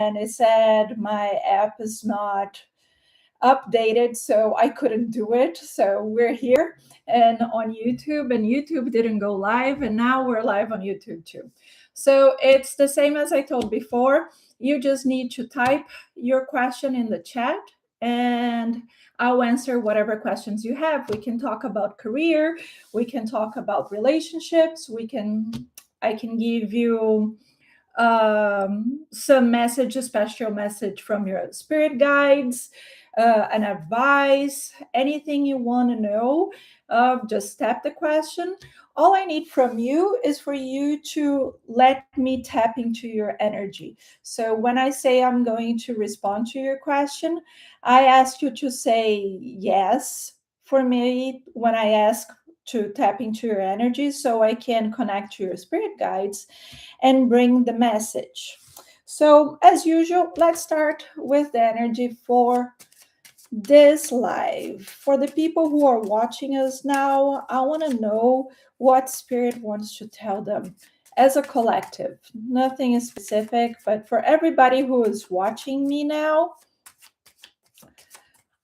and it said my app is not updated, so I couldn't do it. So we're here and on YouTube, and YouTube didn't go live, and now we're live on YouTube too. So it's the same as I told before. You just need to type your question in the chat, and I'll answer whatever questions you have. We can talk about career, we can talk about relationships, I can give you some message, a special message from your spirit guides, an advice, anything you want to know. Just tap the question. All I need from you is for you to let me tap into your energy. So when I say I'm going to respond to your question, I ask you to say yes for me when I ask to tap into your energy so I can connect to your spirit guides and bring the message. So, as usual, let's start with the energy for this live. For the people who are watching us now, I want to know what Spirit wants to tell them as a collective. Nothing is specific, but for everybody who is watching me now,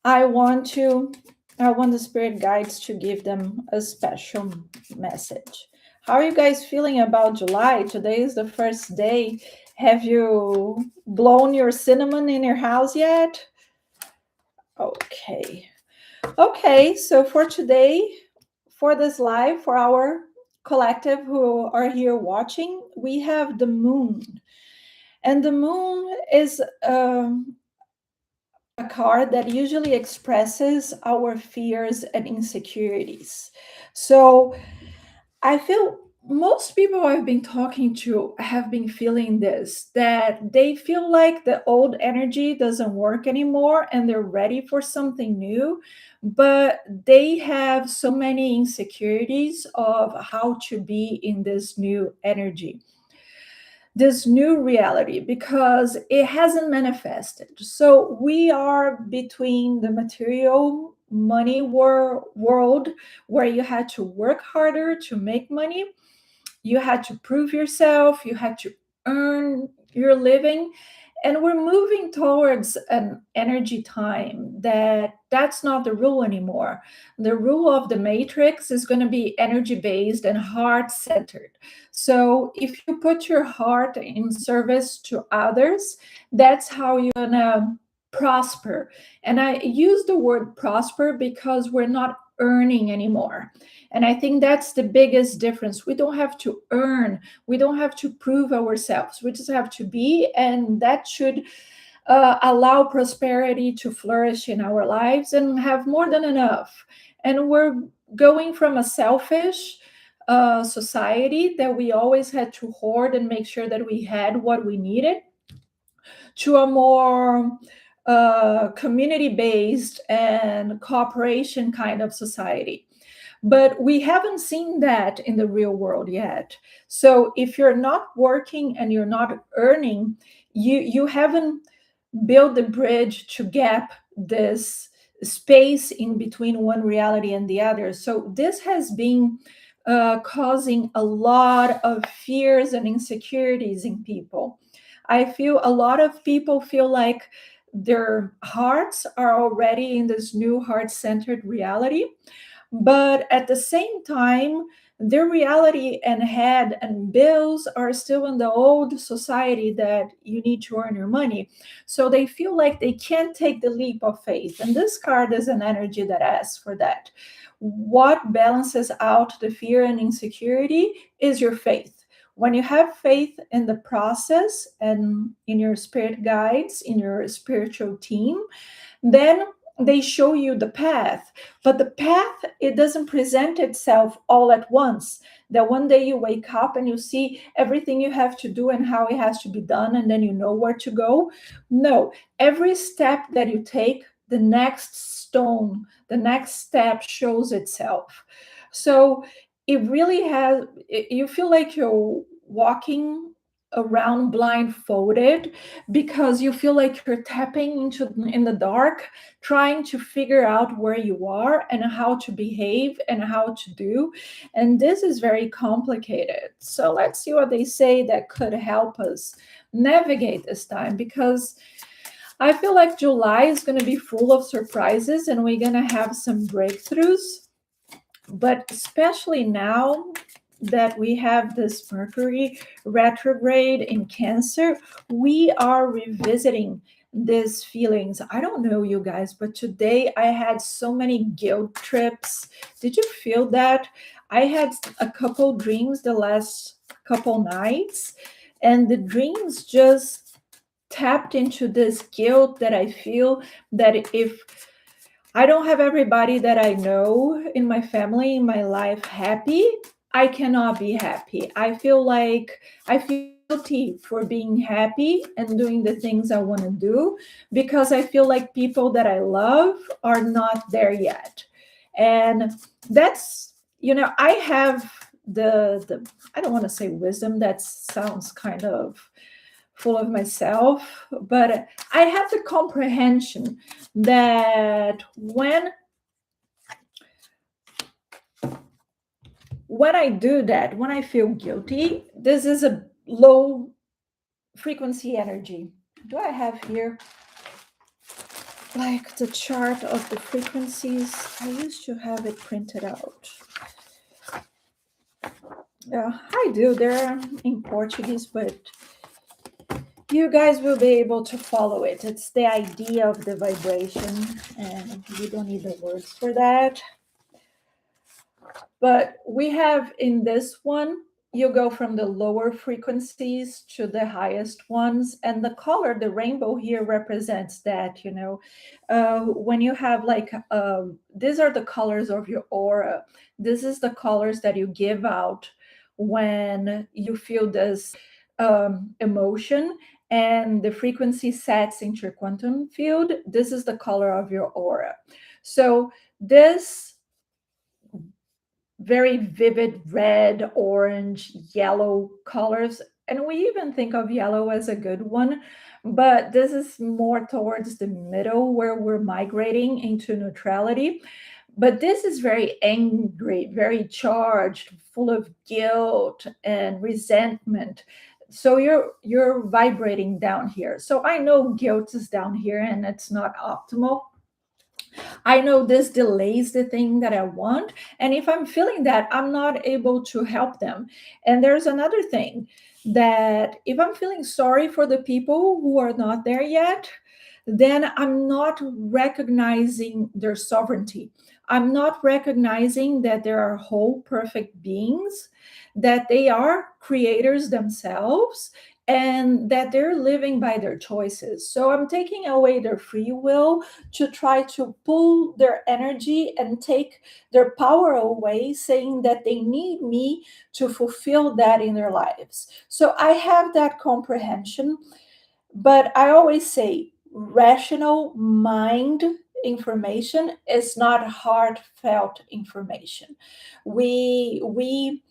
I want to I want the spirit guides to give them a special message. How are you guys feeling about July? Today is the first day. Have you blown your cinnamon in your house yet? Okay. Okay, so for today, for this live, for our collective who are here watching, we have the moon. And the moon is a card that usually expresses our fears and insecurities. So I feel most people I've been talking to have been feeling this, that they feel like the old energy doesn't work anymore and they're ready for something new, but they have so many insecurities of how to be in this new energy, this new reality, because it hasn't manifested. So we are between the material money world where you had to work harder to make money, you had to prove yourself, you had to earn your living, and we're moving towards an energy time that's not the rule anymore. The rule of the matrix is going to be energy based and heart centered. So if you put your heart in service to others, that's how you're going to prosper. And I use the word prosper because we're not earning anymore. And I think that's the biggest difference. We don't have to earn, we don't have to prove ourselves. We just have to be, and that should allow prosperity to flourish in our lives and have more than enough. And we're going from a selfish society that we always had to hoard and make sure that we had what we needed to a more community based and cooperation kind of society. But we haven't seen that in the real world yet. So if you're not working and you're not earning, you haven't built the bridge to gap this space in between one reality and the other. So this has been causing a lot of fears and insecurities in people. I feel a lot of people feel like their hearts are already in this new heart-centered reality, but at the same time, their reality and head and bills are still in the old society that you need to earn your money. So they feel like they can't take the leap of faith. And this card is an energy that asks for that. What balances out the fear and insecurity is your faith. When you have faith in the process and in your spirit guides, in your spiritual team, then they show you the path. But the path, it doesn't present itself all at once, that one day you wake up and you see everything you have to do and how it has to be done, and then you know where to go. No, every step that you take, the next stone, the next step shows itself. So it really has, you feel like you're walking around blindfolded because you feel like you're tapping into in the dark, trying to figure out where you are and how to behave and how to do. And this is very complicated. So let's see what they say that could help us navigate this time, because I feel like July is going to be full of surprises and we're going to have some breakthroughs. But especially now that we have this Mercury retrograde in Cancer, we are revisiting these feelings. I don't know, you guys, but today I had so many guilt trips. Did you feel that? I had a couple dreams the last couple nights, and the dreams just tapped into this guilt that I feel that if I don't have everybody that I know in my family, in my life happy, I cannot be happy. I feel guilty for being happy and doing the things I want to do because I feel like people that I love are not there yet. And that's, I have the I don't want to say wisdom, that sounds kind of full of myself, but I have the comprehension that when I do that, when I feel guilty, this is a low frequency energy. Do I have here like the chart of the frequencies? I used to have it printed out. Yeah, I do. They're in Portuguese, but you guys will be able to follow it. It's the idea of the vibration, and you don't need the words for that. But we have in this one, you go from the lower frequencies to the highest ones. And the color, the rainbow here represents that, when you have like, these are the colors of your aura. This is the colors that you give out when you feel this emotion and the frequency sets into your quantum field. This is the color of your aura. So this very vivid red, orange, yellow colors. And we even think of yellow as a good one, but this is more towards the middle where we're migrating into neutrality. But this is very angry, very charged, full of guilt and resentment. So you're vibrating down here. So I know guilt is down here and it's not optimal. I know this delays the thing that I want. And if I'm feeling that, I'm not able to help them. And there's another thing, that if I'm feeling sorry for the people who are not there yet, then I'm not recognizing their sovereignty. I'm not recognizing that there are whole, perfect beings, that they are creators themselves, and that they're living by their choices. So I'm taking away their free will to try to pull their energy and take their power away, saying that they need me to fulfill that in their lives. So I have that comprehension, but I always say rational mind information is not heartfelt information. We we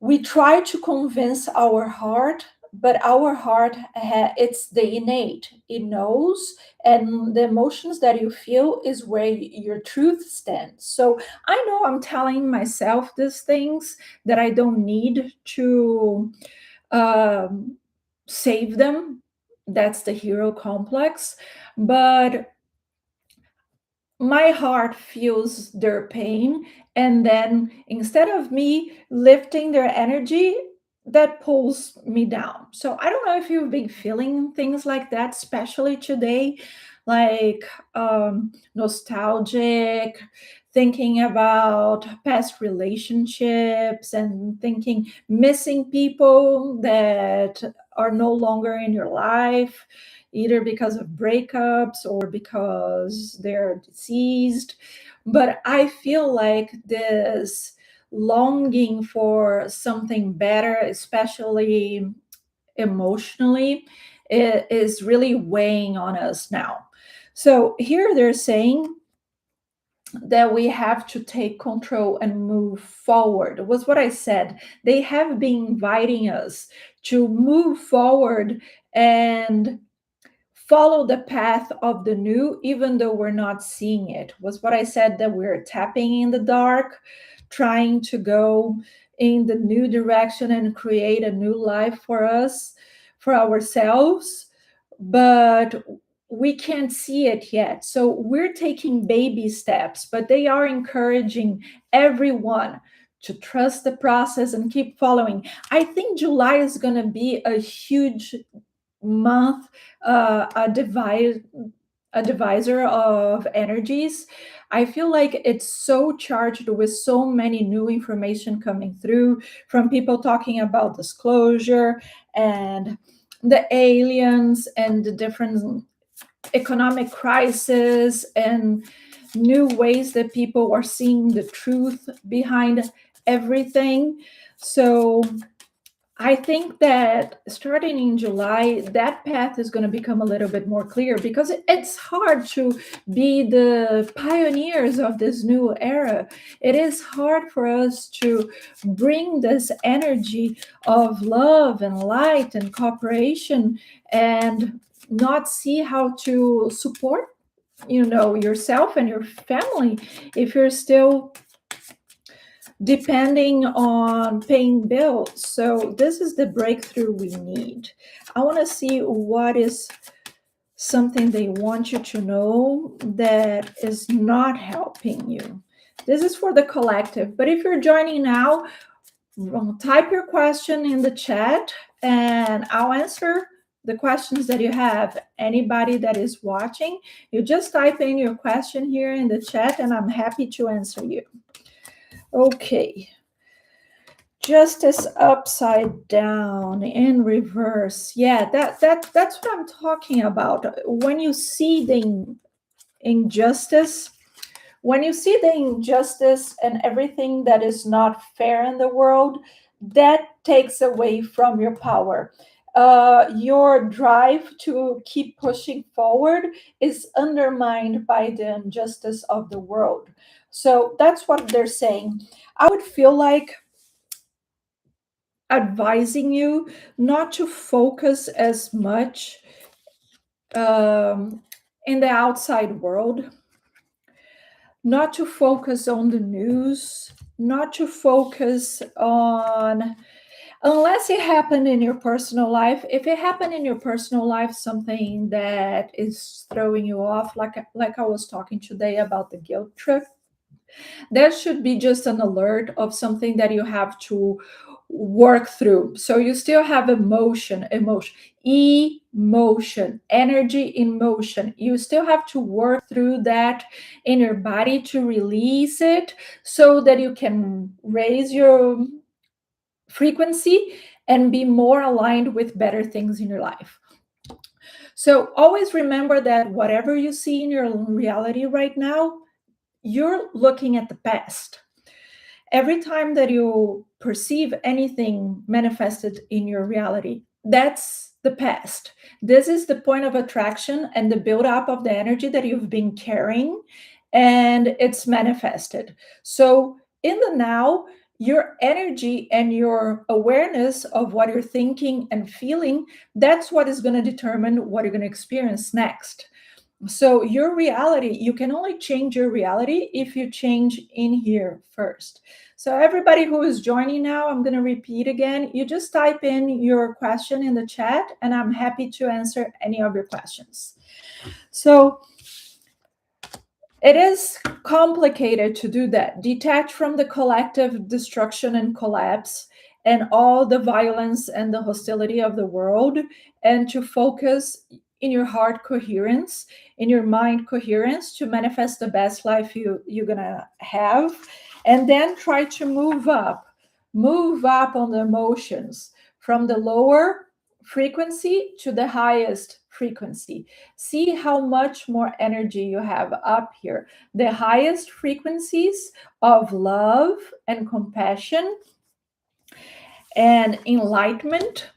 we try to convince our heart, but our heart, it's the innate, it knows, and the emotions that you feel is where your truth stands. So I know I'm telling myself these things, that I don't need to um, save them. That's the hero complex. But my heart feels their pain, and then instead of me lifting their energy, that pulls me down. So I don't know if you've been feeling things like that, especially today, like nostalgic, thinking about past relationships and thinking missing people that are no longer in your life, either because of breakups or because they're deceased. But I feel like this longing for something better, especially emotionally, is really weighing on us now. So here they're saying that we have to take control and move forward. It was what I said. They have been inviting us to move forward and follow the path of the new, even though we're not seeing it. Was what I said, that we're tapping in the dark, trying to go in the new direction and create a new life for us, for ourselves, but we can't see it yet. So we're taking baby steps, but they are encouraging everyone to trust the process and keep following. I think July is going to be a huge month, a divisor of energies. I feel like it's so charged with so many new information coming through, from people talking about disclosure and the aliens and the different economic crisis and new ways that people are seeing the truth behind everything. So I think that starting in July, that path is going to become a little bit more clear, because it's hard to be the pioneers of this new era. It is hard for us to bring this energy of love and light and cooperation, and not see how to support, yourself and your family, if you're still depending on paying bills. So this is the breakthrough we need. I want to see what is something they want you to know that is not helping you. This is for the collective. But if you're joining now, type your question in the chat and I'll answer the questions that you have. Anybody that is watching, you just type in your question here in the chat and I'm happy to answer you. Okay. Justice upside down in reverse. Yeah, that's what I'm talking about. When you see the injustice, when you see the injustice and everything that is not fair in the world, that takes away from your power. Your drive to keep pushing forward is undermined by the injustice of the world. So that's what they're saying. I would feel like advising you not to focus as much um, in the outside world, not to focus on the news, not to focus on, unless it happened in your personal life. If it happened in your personal life, something that is throwing you off, like I was talking today about the guilt trip, that should be just an alert of something that you have to work through. So you still have emotion, energy in motion. You still have to work through that in your body to release it, so that you can raise your frequency and be more aligned with better things in your life. So always remember that whatever you see in your reality right now, you're looking at the past. Every time that you perceive anything manifested in your reality, that's the past. This is the point of attraction and the buildup of the energy that you've been carrying, and it's manifested. So, in the now, your energy and your awareness of what you're thinking and feeling, that's what is going to determine what you're going to experience next. So, your reality, you can only change your reality if you change in here first. So, everybody who is joining now, I'm going to repeat again. You just type in your question in the chat, and I'm happy to answer any of your questions. So, it is complicated to do that. Detach from the collective destruction and collapse and all the violence and the hostility of the world, and to focus in your heart coherence, in your mind coherence, to manifest the best life you're gonna have. And then try to move up on the emotions from the lower frequency to the highest frequency. See how much more energy you have up here. The highest frequencies of love and compassion and enlightenment,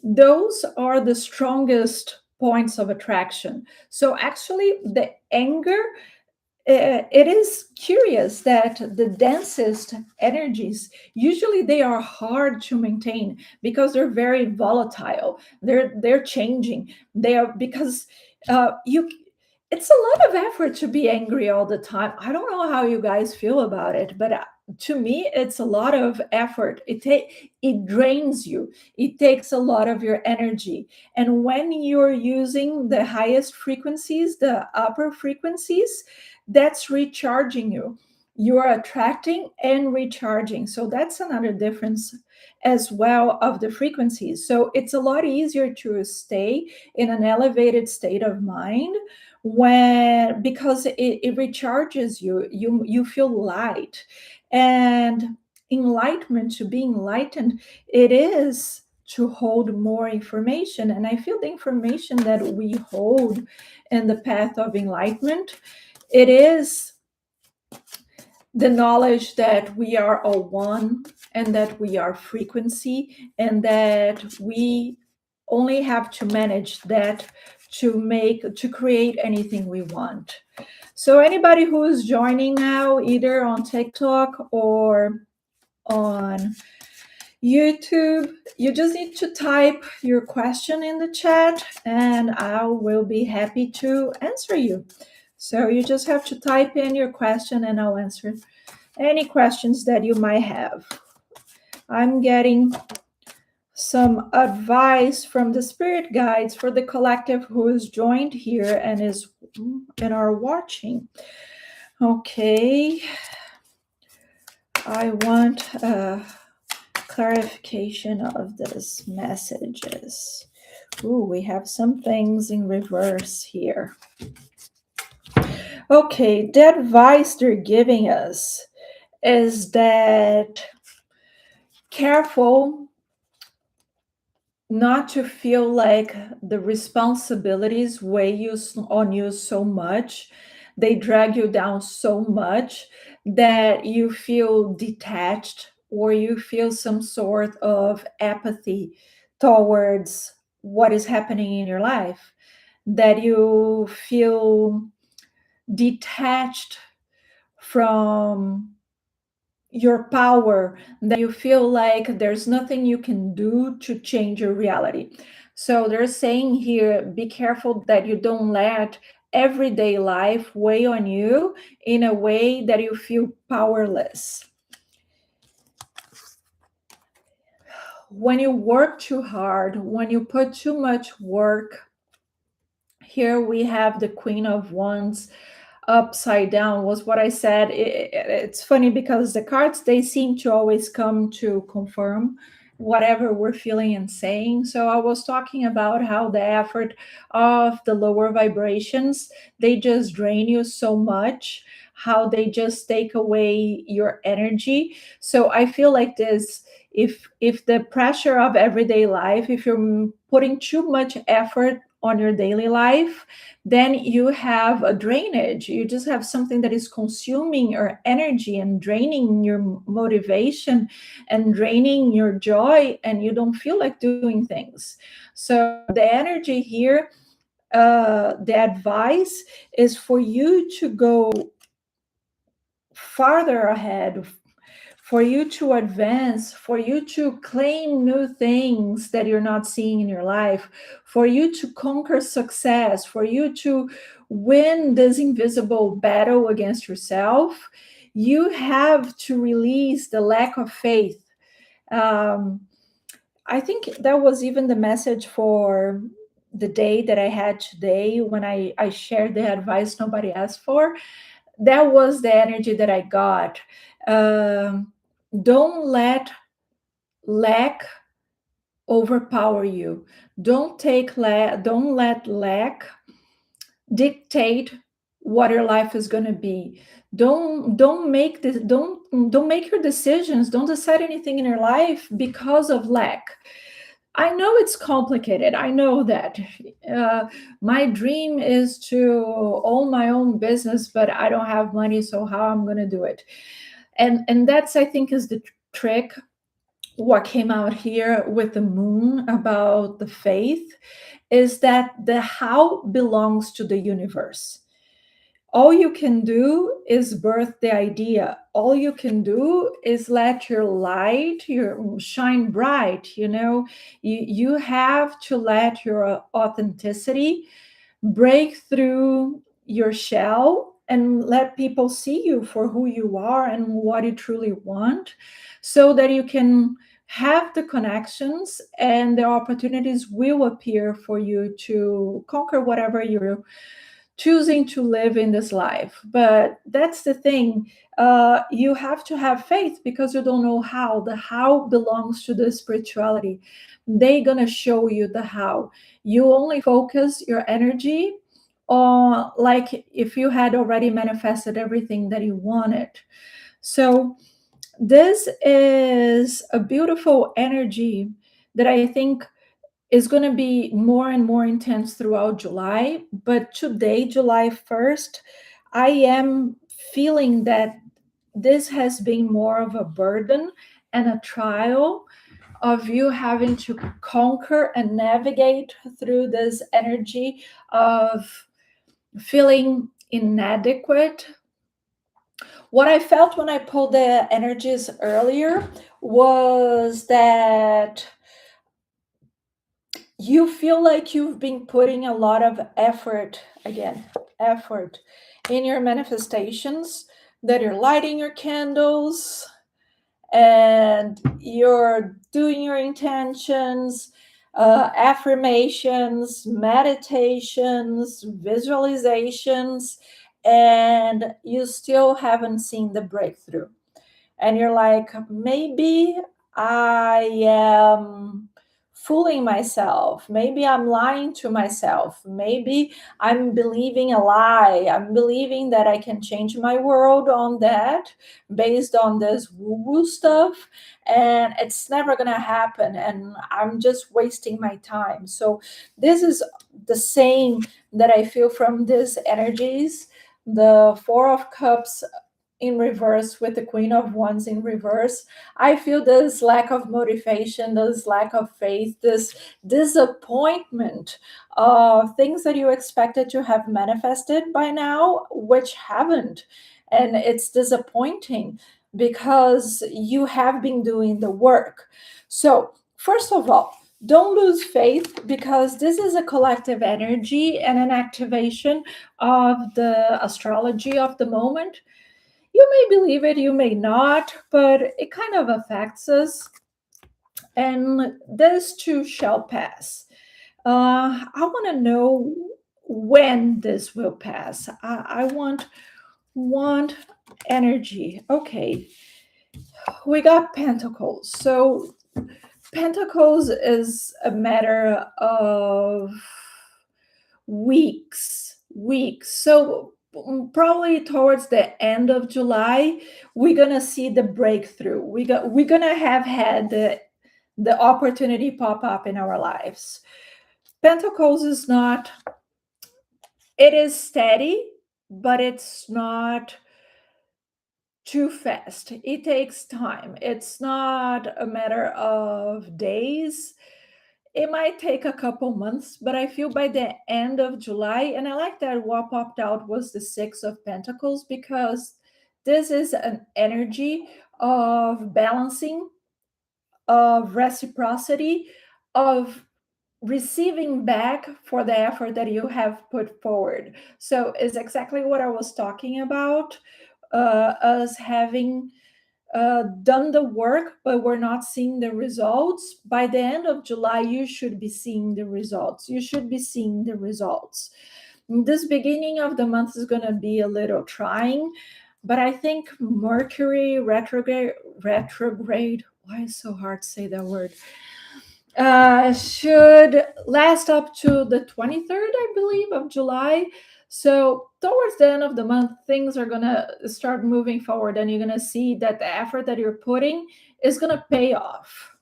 those are the strongest points of attraction. So actually, the anger it is curious that the densest energies usually they are hard to maintain because they're very volatile. They're changing. They are because you. It's a lot of effort to be angry all the time. I don't know how you guys feel about it, but to me, it's a lot of effort. It drains you. It takes a lot of your energy. And when you're using the highest frequencies, the upper frequencies, that's recharging you. You are attracting and recharging. So that's another difference as well of the frequencies. So it's a lot easier to stay in an elevated state of mind when because it recharges you. You feel light. And enlightenment, to be enlightened, it is to hold more information. And I feel the information that we hold in the path of enlightenment, it is the knowledge that we are all one, and that we are frequency, and that we only have to manage that to create anything we want. So anybody who is joining now, either on TikTok or on YouTube, you just need to type your question in the chat and I will be happy to answer you. So you just have to type in your question and I'll answer any questions that you might have. I'm getting some advice from the spirit guides for the collective who is joined here and is and are watching. Okay, I want a clarification of these messages. Ooh, we have some things in reverse here. Okay, the advice they're giving us is that careful not to feel like the responsibilities weigh on you so much, they drag you down so much that you feel detached or you feel some sort of apathy towards what is happening in your life, that you feel detached from your power, that you feel like there's nothing you can do to change your reality. So they're saying here, be careful that you don't let everyday life weigh on you in a way that you feel powerless. When you work too hard, when you put too much work, here we have the Queen of Wands upside down was what I said. It's funny because the cards, they seem to always come to confirm whatever we're feeling and saying. So I was talking about how the effort of the lower vibrations, they just drain you so much, how they just take away your energy. So I feel like this, if the pressure of everyday life, if you're putting too much effort on your daily life, then you have a drainage. You just have something that is consuming your energy and draining your motivation and draining your joy, and you don't feel like doing things. So the energy here, the advice is for you to go farther ahead, for you to advance, for you to claim new things that you're not seeing in your life, for you to conquer success, for you to win this invisible battle against yourself, you have to release the lack of faith. I think that was even the message for the day that I had today when I shared the advice nobody asked for. That was the energy that I got. Don't let lack overpower you. Don't let lack dictate what your life is going to be. Don't make this don't make your decisions, don't decide anything in your life because of lack. I know it's complicated. I know that. My dream is to own my own business, but I don't have money, so how I'm going to do it? And that's, I think, is the trick. What came out here with the moon about the faith is that the how belongs to the universe. All you can do is birth the idea. All you can do is let your light your shine bright. You have to let your authenticity break through your shell and let people see you for who you are and what you truly want, so that you can have the connections and the opportunities will appear for you to conquer whatever you're choosing to live in this life. But that's the thing. You have to have faith because you don't know how. The how belongs to the spirituality. They're going to show you the how. You only focus your energy on, like, if you had already manifested everything that you wanted. So this is a beautiful energy that I think is going to be more and more intense throughout July. But today, July 1st, I am feeling that this has been more of a burden and a trial of you having to conquer and navigate through this energy of feeling inadequate. What I felt when I pulled the energies earlier was that you feel like you've been putting a lot of effort, again, effort in your manifestations, that you're lighting your candles and you're doing your intentions, affirmations, meditations, visualizations, and you still haven't seen the breakthrough. And you're like, maybe I am fooling myself. Maybe I'm lying to myself. Maybe I'm believing a lie. I'm believing that I can change my world on that based on this woo woo stuff. And it's never going to happen. And I'm just wasting my time. So, this is the same that I feel from these energies. The Four of Cups in reverse with the Queen of Wands in reverse. I feel this lack of motivation, this lack of faith, this disappointment of things that you expected to have manifested by now, which haven't. And it's disappointing because you have been doing the work. So, first of all, don't lose faith, because this is a collective energy and an activation of the astrology of the moment. You may believe it, you may not, but it kind of affects us. And this too shall pass. I want to know when this will pass. I want energy. Okay, we got Pentacles. So Pentacles is a matter of weeks. So probably towards the end of July, we're gonna see the breakthrough. We're gonna have had the opportunity pop up in our lives. Pentacles is not. It is steady, but it's not too fast. It takes time. It's not a matter of days. It might take a couple months, but I feel by the end of July, and I like that what popped out was the Six of Pentacles, because this is an energy of balancing, of reciprocity, of receiving back for the effort that you have put forward. So it's exactly what I was talking about, us having done the work, but we're not seeing the results. By the end of July, you should be seeing the results. You should be seeing the results. This beginning of the month is going to be a little trying, but I think Mercury retrograde, why is it so hard to say that word? Should last up to the 23rd, I believe, of July. So towards the end of the month, things are gonna start moving forward, and you're gonna see that the effort that you're putting is gonna pay off.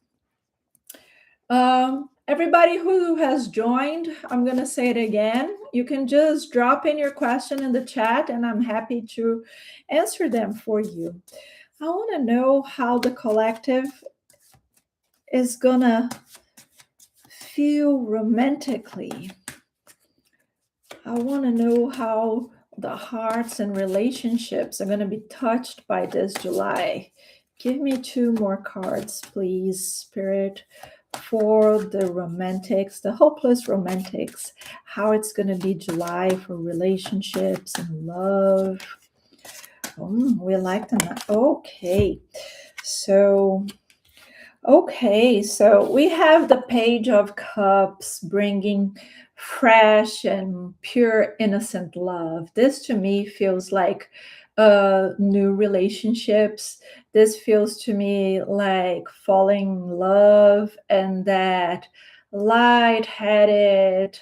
Everybody who has joined, I'm gonna say it again. You can just drop in your question in the chat, and I'm happy to answer them for you. I want to know how the collective is gonna feel romantically. I want to know how the hearts and relationships are going to be touched by this July. Give me two more cards, please, Spirit, for the romantics, the hopeless romantics, how it's going to be July for relationships and love. We like them. So so we have the Page of Cups bringing fresh and pure, innocent love. This to me feels like new relationships. This feels to me like falling in love and that light-headed,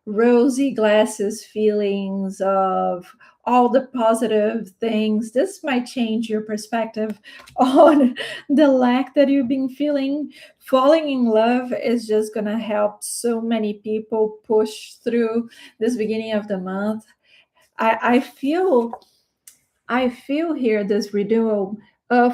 rosy glasses feelings of all the positive things. This might change your perspective on the lack that you've been feeling. Falling in love is just gonna help so many people push through this beginning of the month. I feel here this renewal.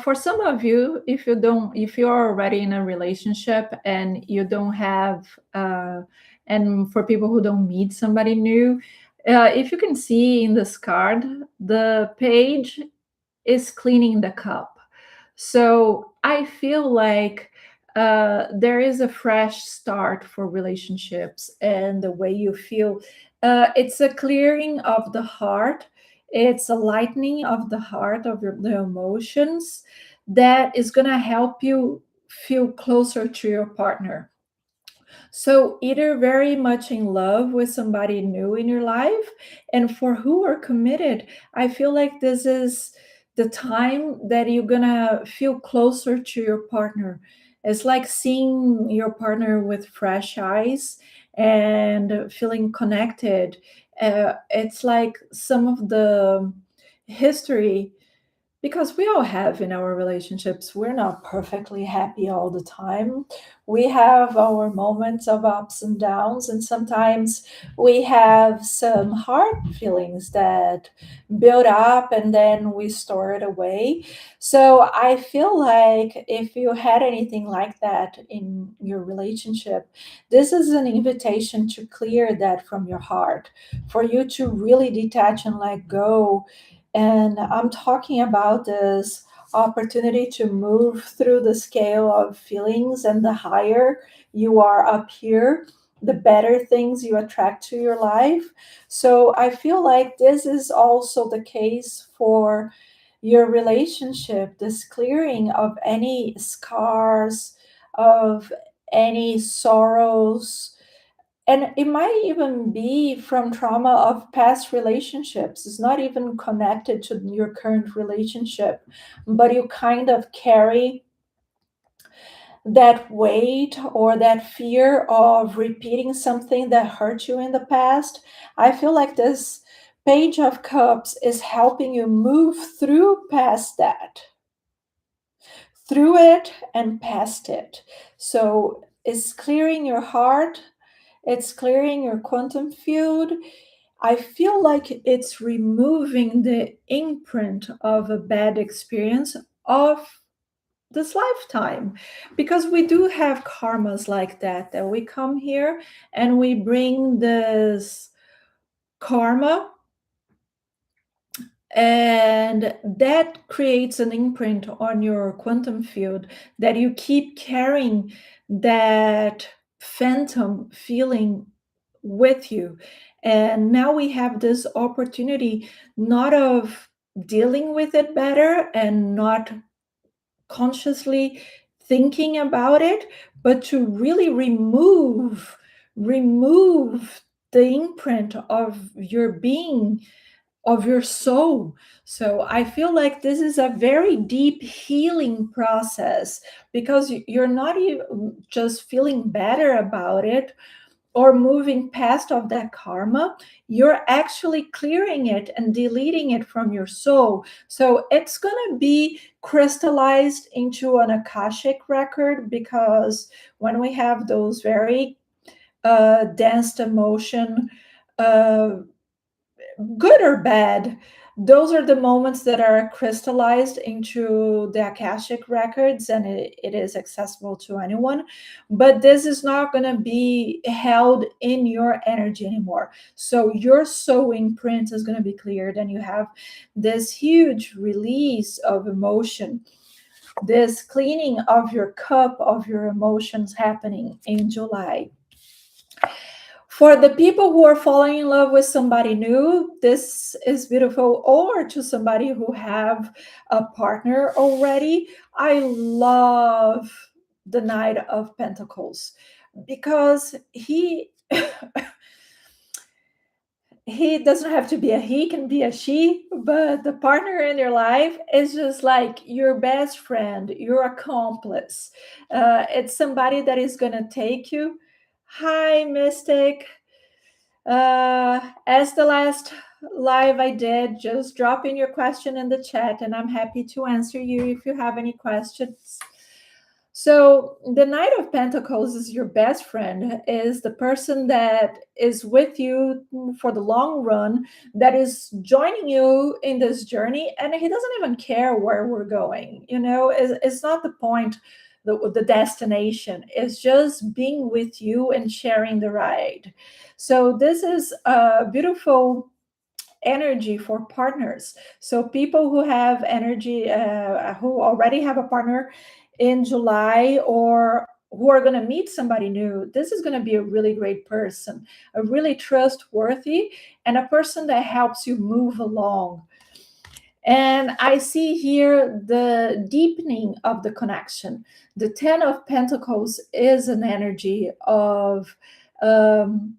For some of you, if you're already in a relationship and you don't have, and for people who don't meet somebody new, if you can see in this card, the page is cleaning the cup. So I feel like there is a fresh start for relationships and the way you feel. It's a clearing of the heart, it's a lightening of the heart of the emotions that is going to help you feel closer to your partner. So, either very much in love with somebody new in your life, and for who are committed, I feel like this is the time that you're gonna feel closer to your partner. It's like seeing your partner with fresh eyes and feeling connected. It's like some of the history, because we all have in our relationships, we're not perfectly happy all the time. We have our moments of ups and downs, and sometimes we have some hard feelings that build up and then we store it away. So I feel like if you had anything like that in your relationship, this is an invitation to clear that from your heart, for you to really detach and let go. And I'm talking about this opportunity to move through the scale of feelings, and the higher you are up here, the better things you attract to your life. So I feel like this is also the case for your relationship, this clearing of any scars, of any sorrows, and it might even be from trauma of past relationships. It's not even connected to your current relationship, but you kind of carry that weight or that fear of repeating something that hurt you in the past. I feel like this Page of Cups is helping you move through past that, through it and past it. So it's clearing your heart, it's clearing your quantum field. I feel like it's removing the imprint of a bad experience of this lifetime, because we do have karmas like that we come here and we bring this karma, and that creates an imprint on your quantum field that you keep carrying that phantom feeling with you. And now we have this opportunity, not of dealing with it better and not consciously thinking about it, but to really remove the imprint of your being, of your soul. So I feel like this is a very deep healing process, because you're not even just feeling better about it or moving past of that karma, you're actually clearing it and deleting it from your soul. So it's going to be crystallized into an akashic record, because when we have those very dense emotion, uh, good or bad, those are the moments that are crystallized into the Akashic records, and it is accessible to anyone. But this is not going to be held in your energy anymore. So your soul imprint is going to be cleared, and you have this huge release of emotion, this cleaning of your cup of your emotions happening in July. For the people who are falling in love with somebody new, this is beautiful. Or to somebody who have a partner already, I love the Knight of Pentacles because he doesn't have to be a he, can be a she, but the partner in your life is just like your best friend, your accomplice. It's somebody that is going to take you. Hi, Mystic. As the last live I did, just drop in your question in the chat and I'm happy to answer you if you have any questions. So, the Knight of Pentacles is your best friend, is the person that is with you for the long run, that is joining you in this journey, and he doesn't even care where we're going. It's not the point, the destination, it's just being with you and sharing the ride. So, this is a beautiful energy for partners. So people who have energy, who already have a partner in July, or who are going to meet somebody new, this is going to be a really great person, a really trustworthy, and a person that helps you move along. And I see here the deepening of the connection. The Ten of Pentacles is an energy of um,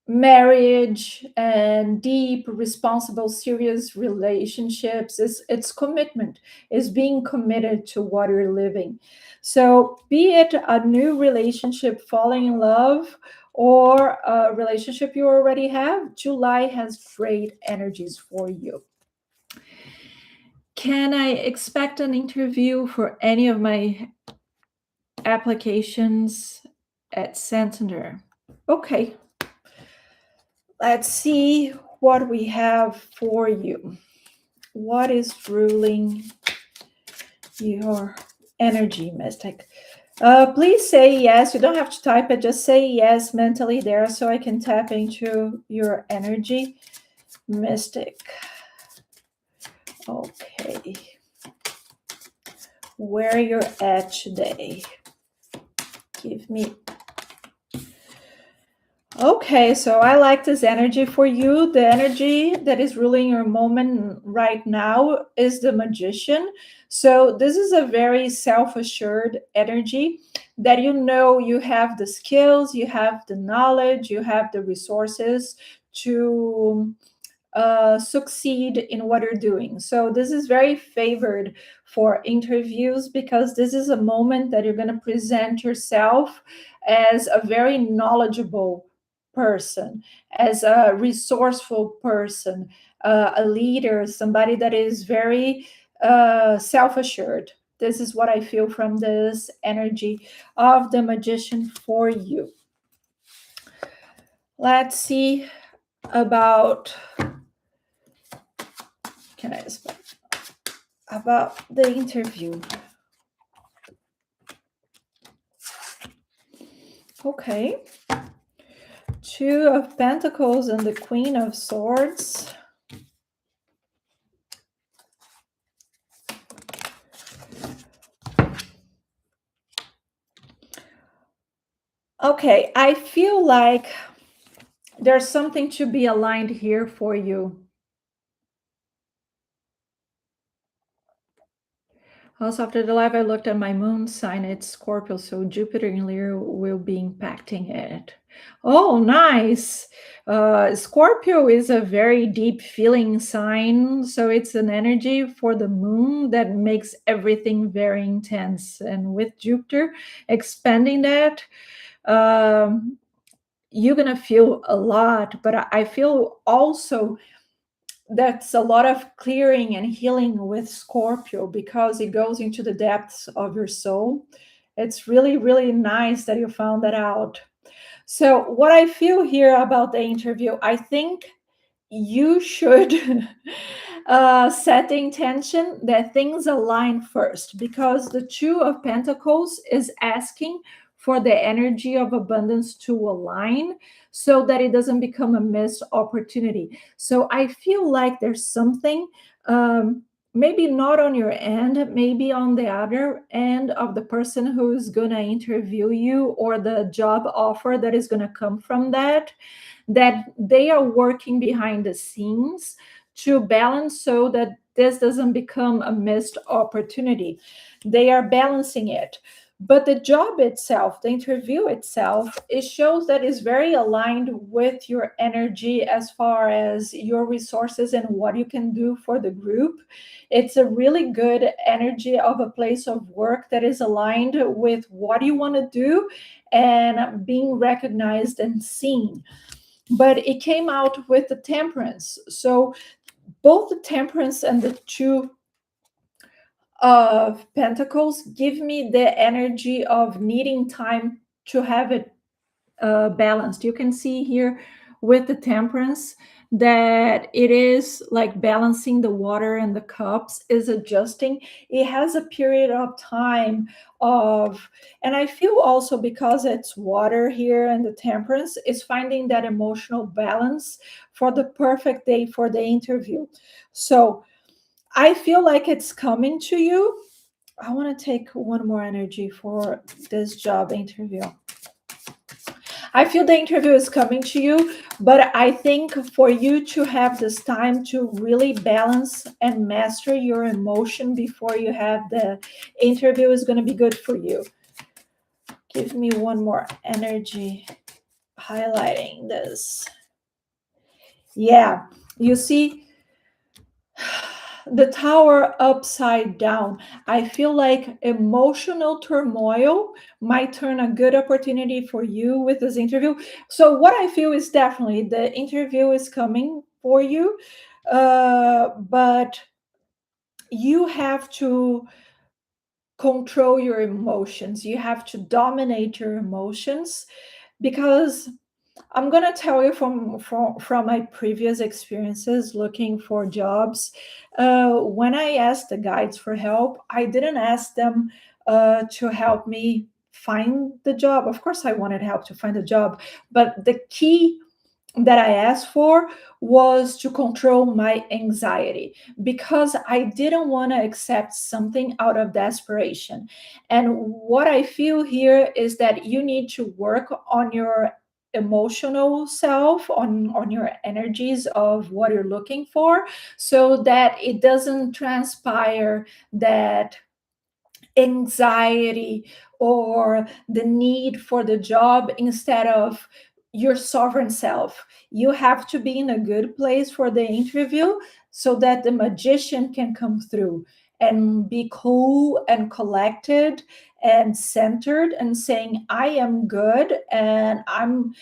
marriage and deep, responsible, serious relationships. It's commitment, is being committed to what you're living. So be it a new relationship, falling in love, or a relationship you already have, July has great energies for you. Can I expect an interview for any of my applications at Santander? Okay, let's see what we have for you. What is ruling your energy, Mystic? Please say yes. You don't have to type it. Just say yes mentally there so I can tap into your energy, Mystic. Okay. Where you're at today. Give me. Okay, so I like this energy for you. The energy that is ruling your moment right now is the Magician. So this is a very self-assured energy that you have the skills, you have the knowledge, you have the resources to succeed in what you're doing. So this is very favored for interviews because this is a moment that you're going to present yourself as a very knowledgeable person, as a resourceful person, a leader, somebody that is very self-assured. This is what I feel from this energy of the Magician for you. Let's see about, can I expect about the interview? Okay. Two of Pentacles and the Queen of Swords. Okay, I feel like there's something to be aligned here for you. Also, after the live, I looked at my moon sign. It's Scorpio, so Jupiter in Leo will be impacting it. Oh, nice. Scorpio is a very deep feeling sign. So it's an energy for the moon that makes everything very intense. And with Jupiter expanding that, you're going to feel a lot. But I feel also that's a lot of clearing and healing with Scorpio because it goes into the depths of your soul. It's really, really nice that you found that out. So, what I feel here about the interview, I think you should set the intention that things align first, because the Two of Pentacles is asking for the energy of abundance to align so that it doesn't become a missed opportunity. So I feel like there's something, maybe not on your end, maybe on the other end of the person who's going to interview you, or the job offer that is going to come from that they are working behind the scenes to balance so that this doesn't become a missed opportunity. They are balancing it. But the job itself, the interview itself, it shows that it's very aligned with your energy as far as your resources and what you can do for the group. It's a really good energy of a place of work that is aligned with what you want to do and being recognized and seen. But it came out with the Temperance. So both the Temperance and the Two of Pentacles give me the energy of needing time to have it balanced. You can see here with the Temperance that it is like balancing the water, and the cups is adjusting. It has a period of time of, and I feel also because it's water here, and the Temperance is finding that emotional balance for the perfect day for the interview. So I feel like it's coming to you. I want to take one more energy for this job interview. I feel the interview is coming to you, but I think for you to have this time to really balance and master your emotion before you have the interview is going to be good for you. Give me one more energy highlighting this. Yeah, you see, the Tower upside down. I feel like emotional turmoil might turn a good opportunity for you with this interview. So what I feel is definitely the interview is coming for you, but you have to control your emotions. You have to dominate your emotions, because I'm gonna tell you from my previous experiences looking for jobs. When I asked the guides for help, I didn't ask them to help me find the job. Of course, I wanted help to find a job, but the key that I asked for was to control my anxiety, because I didn't want to accept something out of desperation. And what I feel here is that you need to work on your emotional self, on your energies of what you're looking for, so that it doesn't transpire that anxiety or the need for the job instead of your sovereign self. You have to be in a good place for the interview so that the magician can come through and be cool and collected and centered and saying, I am good, and I'm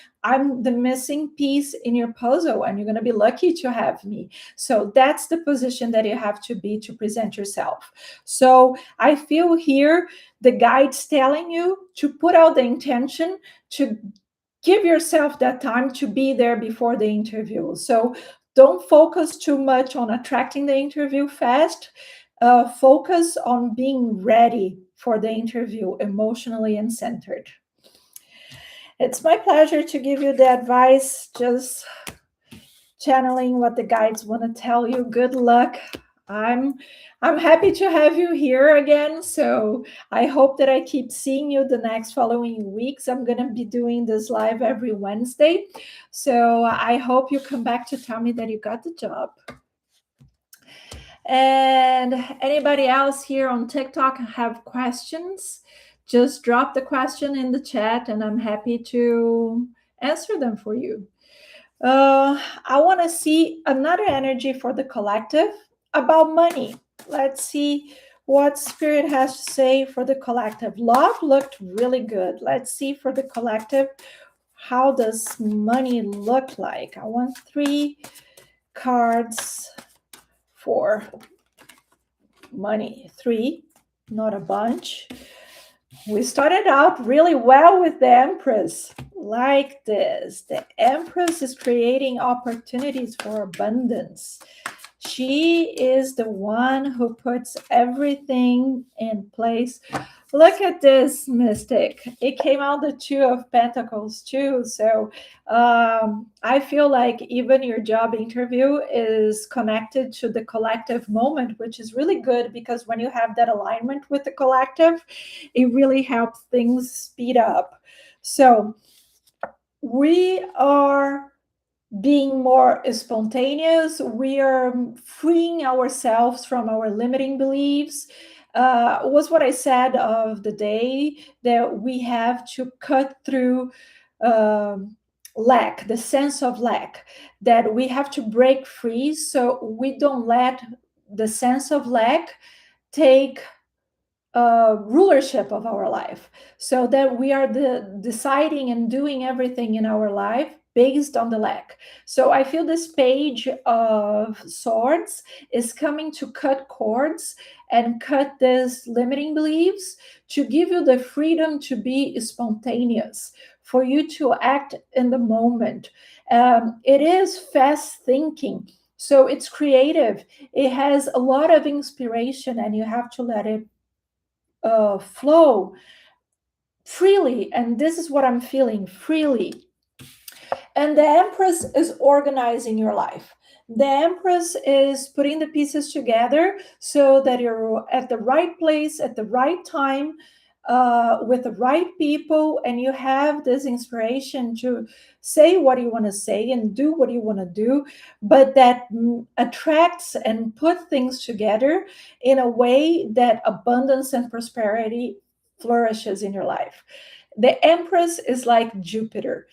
the missing piece in your puzzle, and you're going to be lucky to have me. So that's the position that you have to be to present yourself. So I feel here the guides telling you to put out the intention, to give yourself that time to be there before the interview. So don't focus too much on attracting the interview fast. Focus on being ready for the interview emotionally and centered. It's my pleasure to give you the advice, just channeling what the guides want to tell you. Good luck. I'm I'm happy to have you here again. So I hope that I keep seeing you the next following weeks. I'm gonna be doing this live every Wednesday. So I hope you come back to tell me that you got the job. And anybody else here on TikTok have questions? Just drop the question in the chat and I'm happy to answer them for you. I want to see another energy for the collective about money. Let's see what Spirit has to say for the collective. Love looked really good. Let's see for the collective, how does money look like? I want 3 cards for money. 3, not a bunch. We started out really well with the Empress. like this. The Empress is creating opportunities for abundance. She is the one who puts everything in place. Look at this, Mystic. It came out the Two of Pentacles too. So I feel like even your job interview is connected to the collective moment, which is really good because when you have that alignment with the collective, it really helps things speed up. So we are being more spontaneous. We are freeing ourselves from our limiting beliefs. Was what I said of the day, that we have to cut through um, lack, the sense of lack, that we have to break free so we don't let the sense of lack take rulership of our life, so that we are the deciding and doing everything in our life based on the lack. So I feel this page of swords is coming to cut cords and cut these limiting beliefs, to give you the freedom to be spontaneous, for you to act in the moment. It is fast thinking, so it's creative, it has a lot of inspiration, and you have to let it flow freely. And this is what I'm feeling, freely. And the Empress is organizing your life. The Empress is putting the pieces together so that you're at the right place at the right time, with the right people, and you have this inspiration to say what you want to say and do what you want to do, but that attracts and put things together in a way that abundance and prosperity flourishes in your life. The Empress is like Jupiter.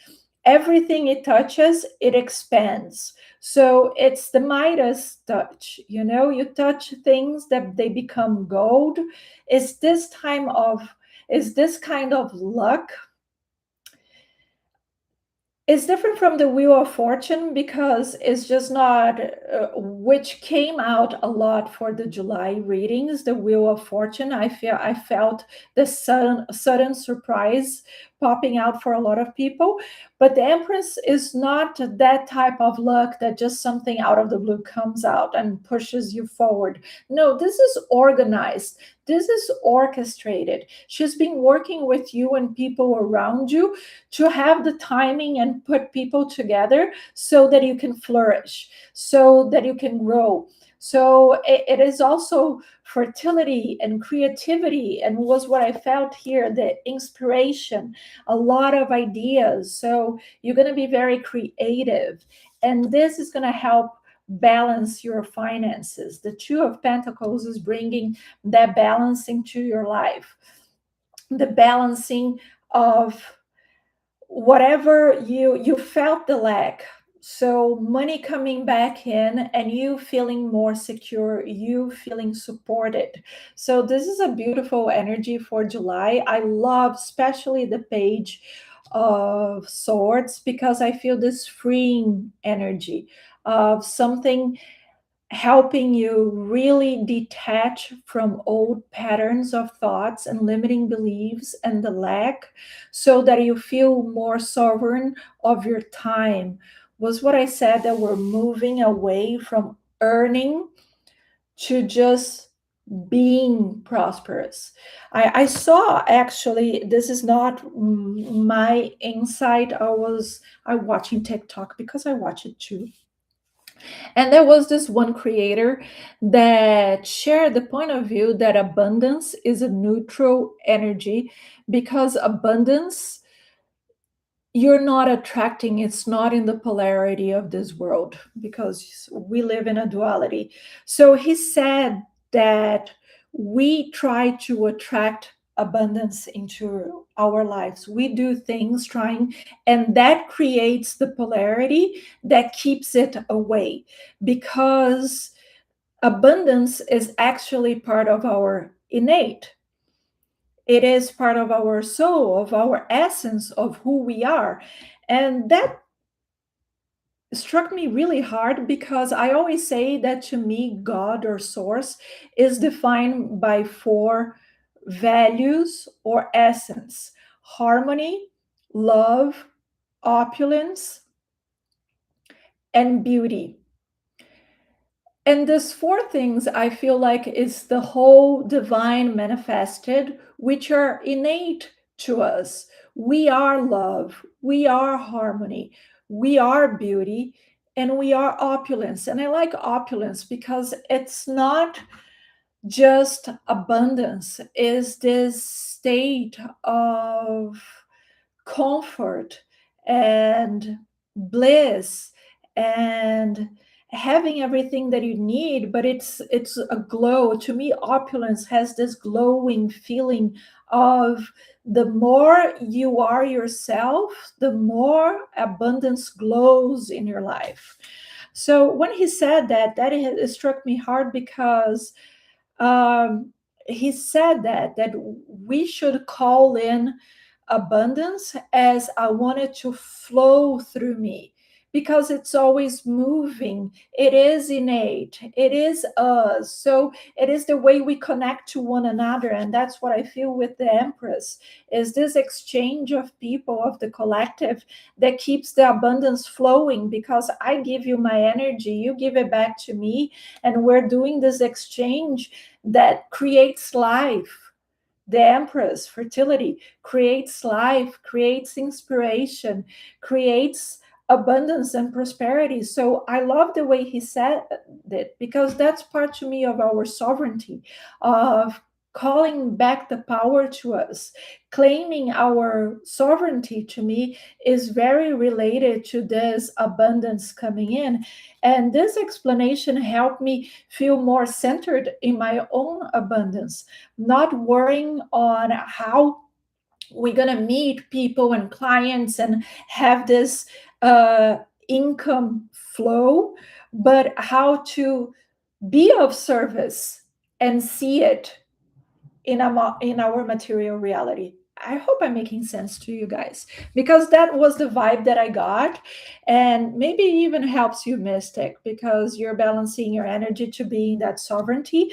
Everything it touches, it expands. So it's the Midas touch. You know, you touch things that they become gold. Is this time of is this kind of luck? It's different from the Wheel of Fortune because it's just not, which came out a lot for the July readings. The Wheel of Fortune, I felt the sudden surprise popping out for a lot of people. But the Empress is not that type of luck that just something out of the blue comes out and pushes you forward. No, this is organized. This is orchestrated. She's been working with you and people around you to have the timing and put people together so that you can flourish, so that you can grow. So it is also fertility and creativity, and was what I felt here, the inspiration, a lot of ideas. So you're going to be very creative, and this is going to help balance your finances. The Two of Pentacles is bringing that balancing to your life, the balancing of whatever you felt the lack, so money coming back in and you feeling more secure, you feeling supported. So this is a beautiful energy for July. I love especially the page of swords because I feel this freeing energy of something helping you really detach from old patterns of thoughts and limiting beliefs and the lack, so that you feel more sovereign of your time. Was what I said, that we're moving away from earning to just being prosperous. I saw, actually, this is not my insight. I watching TikTok because I watch it too, and there was this one creator that shared the point of view that abundance is a neutral energy, because abundance, you're not attracting, it's not in the polarity of this world, because we live in a duality. So he said that we try to attract abundance into our lives. We do things trying, and that creates the polarity that keeps it away, because abundance is actually part of our innate, it is part of our soul, of our essence, of who we are. And that struck me really hard, because I always say that, to me, God or source is defined by four values or essence: harmony, love, opulence, and beauty. And these four things I feel like is the whole divine manifested, which are innate to us. We are love, we are harmony, we are beauty, and we are opulence. And I like opulence because it's not just abundance, is this state of comfort and bliss and having everything that you need, but it's a glow. To me, opulence has this glowing feeling of the more you are yourself, the more abundance glows in your life. So when he said that, it struck me hard because um, he said that we should call in abundance as I want it to flow through me because it's always moving. It is innate. It is us. So it is the way we connect to one another. And that's what I feel with the Empress is this exchange of people, of the collective that keeps the abundance flowing because I give you my energy, you give it back to me. And we're doing this exchange that creates life. The Empress, fertility, creates life, creates inspiration, creates abundance and prosperity. So I love the way he said it because that's part to me of our sovereignty, of calling back the power to us. Claiming our sovereignty to me is very related to this abundance coming in. And this explanation helped me feel more centered in my own abundance, not worrying on how we're going to meet people and clients and have this uh, income flow, but how to be of service and see it in our material reality. I hope I'm making sense to you guys because that was the vibe that I got. And maybe even helps you, Mystic, because you're balancing your energy to being that sovereignty.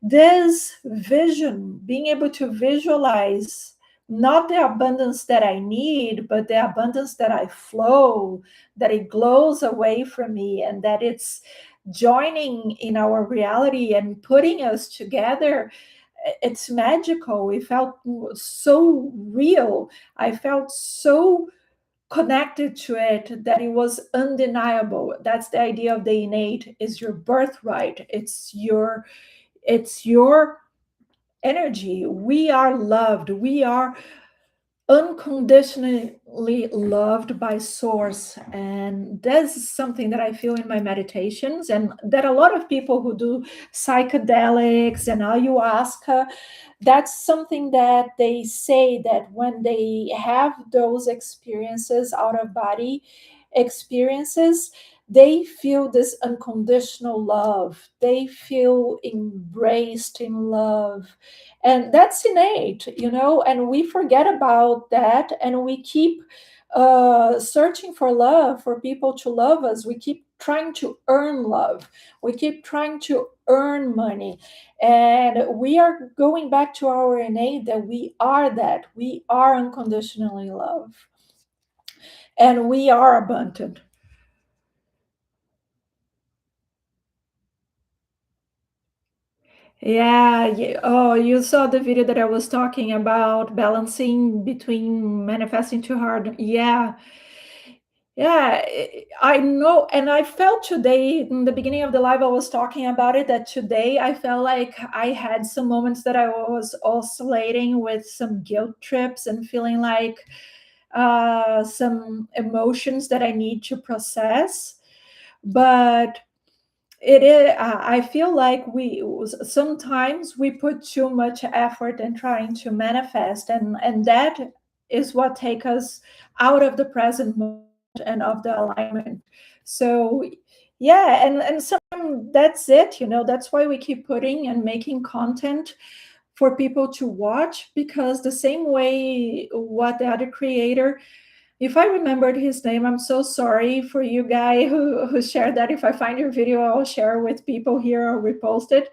This vision, being able to visualize not the abundance that I need, but the abundance that I flow, that it glows away from me, and that it's joining in our reality and putting us together. It's magical. It felt so real. I felt so connected to it that it was undeniable. That's the idea of the innate, is your birthright. It's your energy. We are loved. We are unconditionally loved by source, and that's something that I feel in my meditations, and that a lot of people who do psychedelics and ayahuasca, that's something that they say, that when they have those experiences, out of body experiences, they feel this unconditional love, they feel embraced in love, and that's innate, and we forget about that, and we keep searching for love, for people to love us. We keep trying to earn love, we keep trying to earn money, and we are going back to our innate, that we are unconditionally loved, and we are abundant. Yeah, oh, you saw the video that I was talking about balancing between manifesting too hard. Yeah, yeah, I know. And I felt today, in the beginning of the live, I was talking about it, that today I felt like I had some moments that I was oscillating with some guilt trips and feeling like some emotions that I need to process. But it is, I feel like we sometimes we put too much effort in trying to manifest, and that is what take us out of the present moment and of the alignment. So yeah, and sometimes that's it, that's why we keep putting and making content for people to watch, because the same way what the other creator, if I remembered his name, I'm so sorry for you guy who shared that. If I find your video, I'll share with people here or repost it.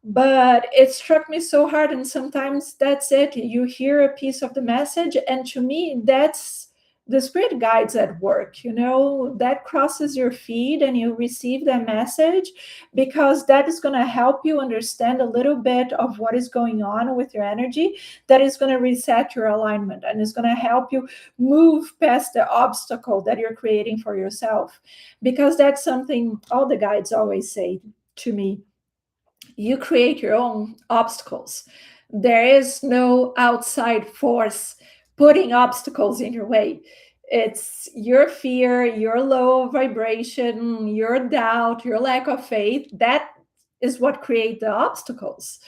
But it struck me so hard. And sometimes that's it. You hear a piece of the message. And to me, that's the spirit guides at work, that crosses your feed and you receive that message, because that is going to help you understand a little bit of what is going on with your energy. That is going to reset your alignment and is going to help you move past the obstacle that you're creating for yourself. Because that's something all the guides always say to me: you create your own obstacles. There is no outside force putting obstacles in your way. It's your fear, your low vibration, your doubt, your lack of faith. That is what create the obstacles.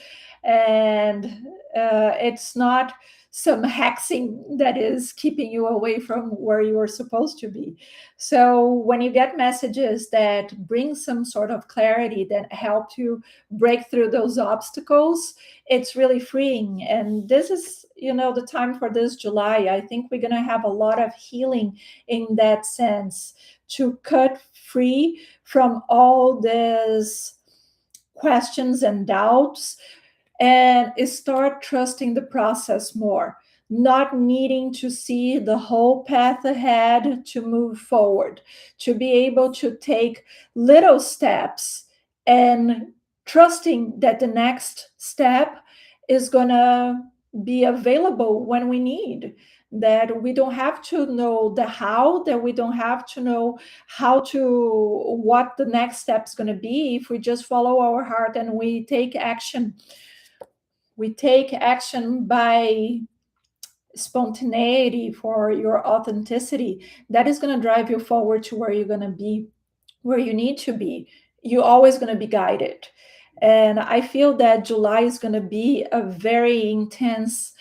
And it's not some hexing that is keeping you away from where you are supposed to be. So when you get messages that bring some sort of clarity, that help you break through those obstacles, it's really freeing. And this is, the time for this July. I think we're going to have a lot of healing in that sense, to cut free from all these questions and doubts, and start trusting the process more, not needing to see the whole path ahead to move forward, to be able to take little steps and trusting that the next step is going to be available when we need. That we don't have to know the how, that we don't have to know what the next step is going to be. If we just follow our heart and we take action by spontaneity, for your authenticity, that is going to drive you forward to where you're going to be, where you need to be. You're always going to be guided. And I feel that July is going to be a very intense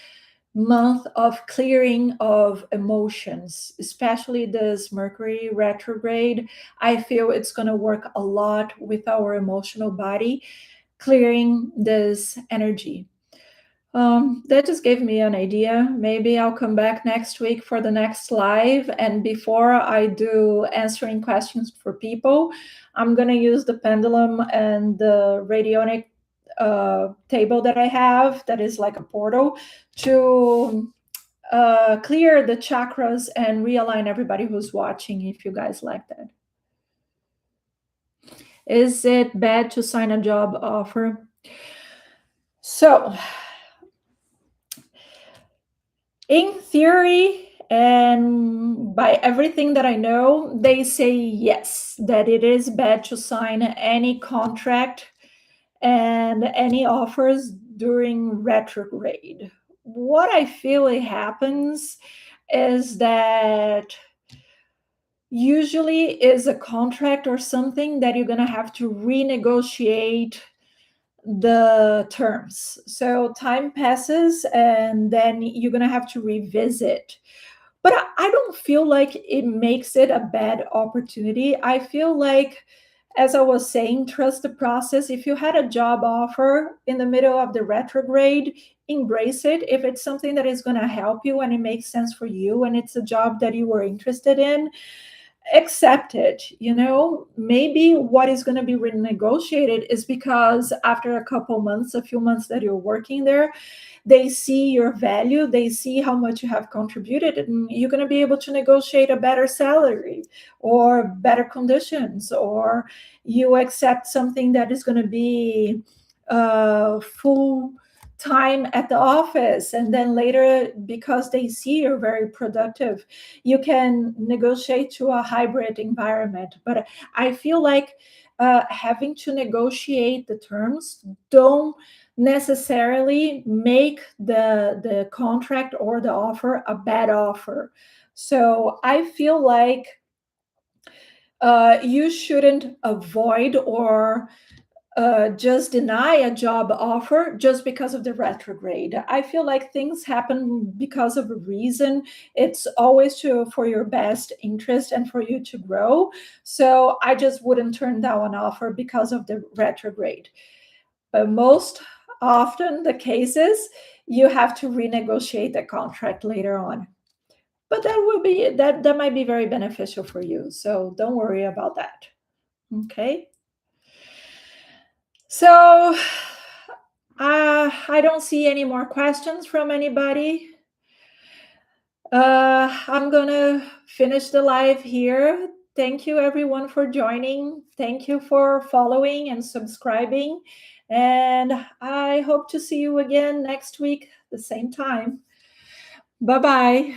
month of clearing of emotions, especially this Mercury retrograde. I feel it's going to work a lot with our emotional body, clearing this energy. That just gave me an idea. Maybe I'll come back next week for the next live. And before I do answering questions for people, I'm going to use the pendulum and the radionic table that I have, that is like a portal, to clear the chakras and realign everybody who's watching, if you guys like that. Is it bad to sign a job offer? So, in theory, and by everything that I know, they say yes, that it is bad to sign any contract and any offers during retrograde. What I feel it happens is that usually is a contract or something that you're going to have to renegotiate the terms. So time passes and then you're going to have to revisit. But I don't feel like it makes it a bad opportunity. I feel like, as I was saying, trust the process. If you had a job offer in the middle of the retrograde, embrace it. If it's something that is going to help you and it makes sense for you and it's a job that you were interested in, accept it. Maybe what is going to be renegotiated is because after a few months that you're working there, they see your value, they see how much you have contributed, and you're going to be able to negotiate a better salary or better conditions, or you accept something that is going to be full time at the office, and then later, because they see you're very productive, you can negotiate to a hybrid environment. But I feel like having to negotiate the terms don't necessarily make the contract or the offer a bad offer. So I feel like you shouldn't avoid or just deny a job offer just because of the retrograde. I feel like things happen because of a reason. It's always for your best interest and for you to grow. So I just wouldn't turn down an offer because of the retrograde. But most often the cases, you have to renegotiate the contract later on. But that might be very beneficial for you. So don't worry about that. Okay. So I don't see any more questions from anybody. I'm gonna finish the live here. Thank you everyone for joining. Thank you for following and subscribing. And I hope to see you again next week, the same time. Bye bye.